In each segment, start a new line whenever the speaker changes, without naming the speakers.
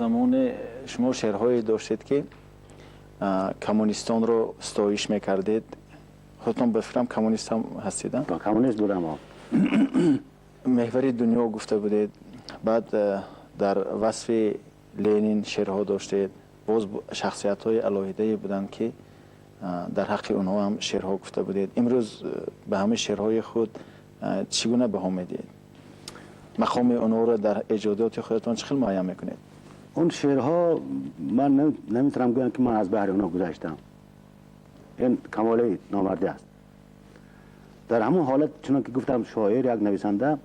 زمان شما شعرهایی داشتید که کمونیستان رو ستایش میکردید. خودتون بفرم کمونیست هم هستید؟
کمونیست بودم.
محور دنیا گفته بودید. بعد در وصف لنین شعرها داشتید. باز شخصیت های علاهده بودند که در حق اونها هم شعرها گفته بودید. امروز به همه شعرهای خود چگونه بها میدید؟ مقام اونها رو در ایجادات خودتون چقدر معین میکنید؟
اون شعرها من نمیتونم بگم که من از بحر اونها گذشتم. این کمال نامردی است. در همون حالت چون که گفتم شاعر یک نویسنده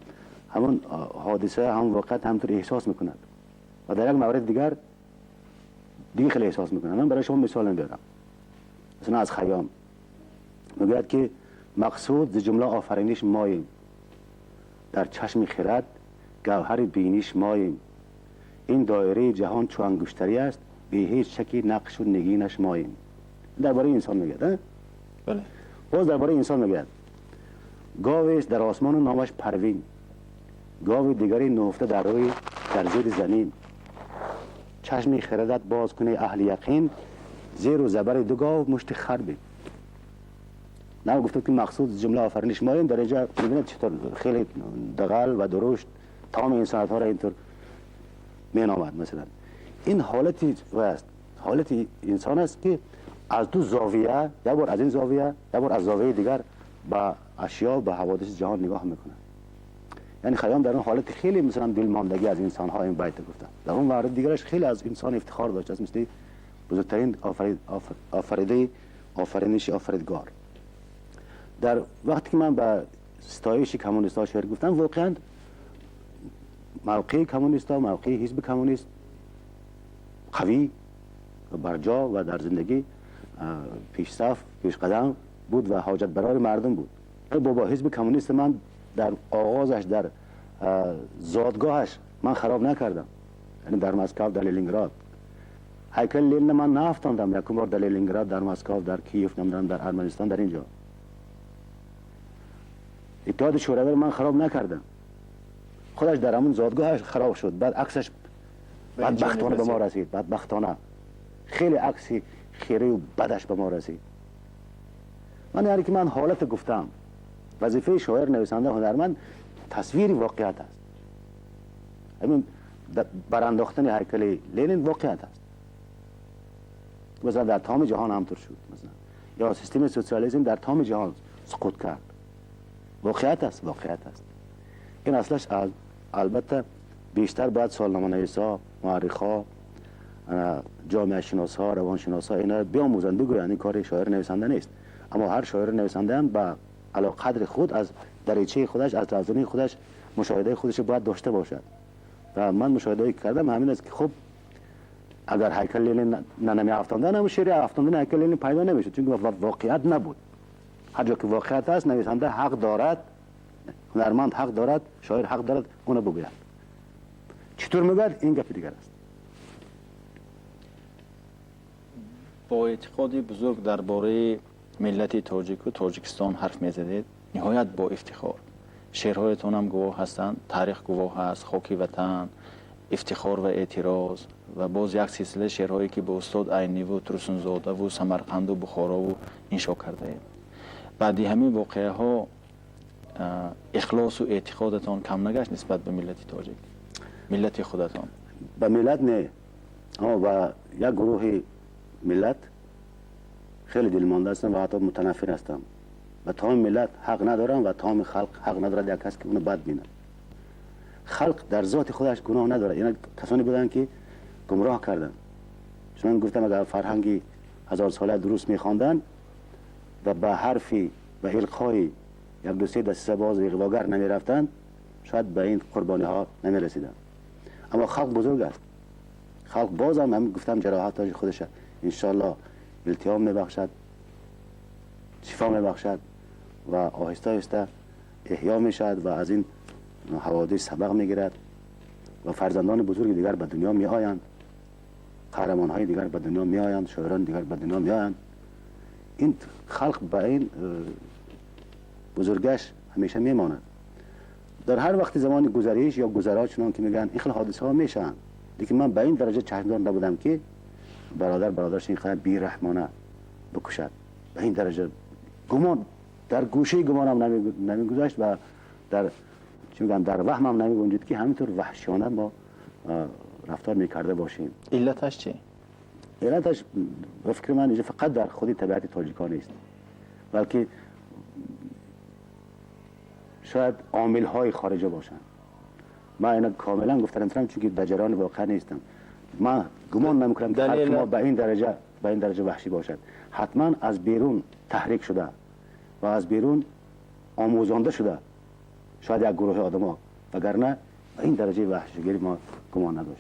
همون حادثه هم واقعیت همطور احساس میکند و در یک مورد دیگر خیلی احساس میکنه. من برای شما مثال میارم. مثلا از خیام میگوید که مقصود ز جمله آفرینش ماییم، در چشم خرد گوهر بینیش ماییم، این دایره جهان چو انگشتری است، به هیچ شکی نقش و نگینش ماییم. درباره انسان میگه.
بله.
باز درباره انسان میگه گاوی است در آسمان و نامش پروین، گاو دیگری نهفته در روی در زیر زمین، چشم خردت باز کنه اهل یقین، زیر و زبر دو گاو مشت خر بین. نه گفته که مقصود جمله آفرینش ماییم، در اینجا میبینید چطور خیلی دغل و درشت تمام انسانیت ها را اینطور مینامد. مثلا این حالتی است، حالتی انسان است که از دو زاویه، یک بار از این زاویه یک بار از زاویه دیگر به اشیا به حوادث جهان نگاه میکنه. یعنی خیام در اون حالت خیلی مثلا دلماندگی از انسان ها این بیت گفته. در اون مورد دیگرش خیلی از انسان افتخار داشت، از مثل بزرگترین آفرینش آفریدگار. در وقتی که من به ستایش کمونیست ها شعر گفتم، واقعا موقع کمونیست ها، موقع حزب کمونیست قوی و برجا و در زندگی پیش صف پیش قدم بود و حاجت برای مردم بود. بابا حزب کمونیست من در آغازش در زادگاهش من خراب نکردم. یعنی در مسکو در لنینگراد هیکل لنین من نافتاندم. یکم بار در لنینگراد، در مسکو، در کیف، نمیدونم در ارمنستان، در اینجا اتحاد شوروی من خراب نکردم. خودش در همون زادگاهش خراب شد. بعد عکسش بدبختانه به ما رسید. بدبختانه خیلی عکس خیره و بدش به ما رسید. من یعنی که من حالت گفتم، وظیفه شاعر، نویسنده، هنرمند تصویر واقعیت است. همین برانداختن هیکل لنین واقعیت است. مثلا در تمام جهان همطور شد. مثلا یا سیستم سوسیالیسم در تمام جهان سقوط کرد. واقعیت است، واقعیت است. این اصلش البته بیشتر باید سالنامه نویسا، مورخا، جامعه شناسا، روان شناسا اینا بیاموزند، بگویند این کار شاعر نویسنده نیست. اما هر شاعر نویسنده هم با علی قدر خود از دریچه خودش، از تجربه خودش، مشاهده خودش باید داشته باشد. و من مشاهده کردم همین است که خب اگر هیکل لنین نمی افتاندن، هم شعر افتاندن هیکل لنین پیدا نمیشه، چون واقعیت نبود. هر جا که واقعیت است، نویسنده حق دارد، هنرمند حق دارد، شاعر حق دارد اونو بگوید. چطور میگوید این گپ دیگر است.
با اعتقادی بزرگ درباره ملت تاجیک و تاجیکستان حرف میزدید، نهایت با افتخار. شعرهایتان هم گواه هستند، تاریخ گواه است، خاک وطن، افتخار و اعتراض و باز یک سلسله شعرهایی که با استاد عینی و ترسونزاده و سمرقند و بخارا و انشا کرده اید. بعدی همین واقعه ها اخلاص و اعتقادتان کم نگشت نسبت به ملت تاجیک؟ ملت خودتان؟
به ملت نه، اما به یک گروه ملت خیلی دلمانده هستم و حتی متنفر هستم. و تمام ملت حق ندارم و تمام خلق حق ندارد یک کس که اونو بد بینه. خلق در ذات خودش گناه ندارد. یعنی کسانی بودن که گمراه کردن. چون گفتم اگر فرهنگی 1000 ساله درست میخواندن و به حرفی و القای یک دو سه دسته باز اغواگر نمی رفتن، شاید به این قربانی ها نمی رسیدن. اما خلق بزرگ است. خلق باز هم گفتم جراحت خودش انشالله التیام میبخشد، شفا میبخشد و آهسته آهسته احیا میشد و از این حوادث سبق میگیرد و فرزندان بزرگ دیگر به دنیا می آیند، قهرمان های دیگر به دنیا می آیند، شاعران دیگر به دنیا می آیند. این خلق به این بزرگش همیشه میماند. در هر وقت زمان گذریش یا گذرا چنان که میگن این خیلی حادثه ها میشن. دیگه من به این درجه چشمدار نبودم که برادرش اینقدر بی‌رحمانه بکشد. به این درجه گمان در گوشه گمانم نمیگذاشت و در چی میگم در وهمم نمیگنجید که همینطور وحشیانه ما رفتار میکرده باشیم.
علتش چی؟
علتش به فکر من اینجا فقط در خود طبیعت تاجیکان نیست، بلکه شاید عامل های خارجه باشند. من اینا کاملا گفتم چون که در جریان واقع نیستم. من گمان نمیکنم که خلق ما به این درجه وحشی باشد. حتما از بیرون تحریک شده و از بیرون آموزانده شده شاید یک گروه آدم ها، وگرنه به این درجه وحشیگری ما گمان نداشت.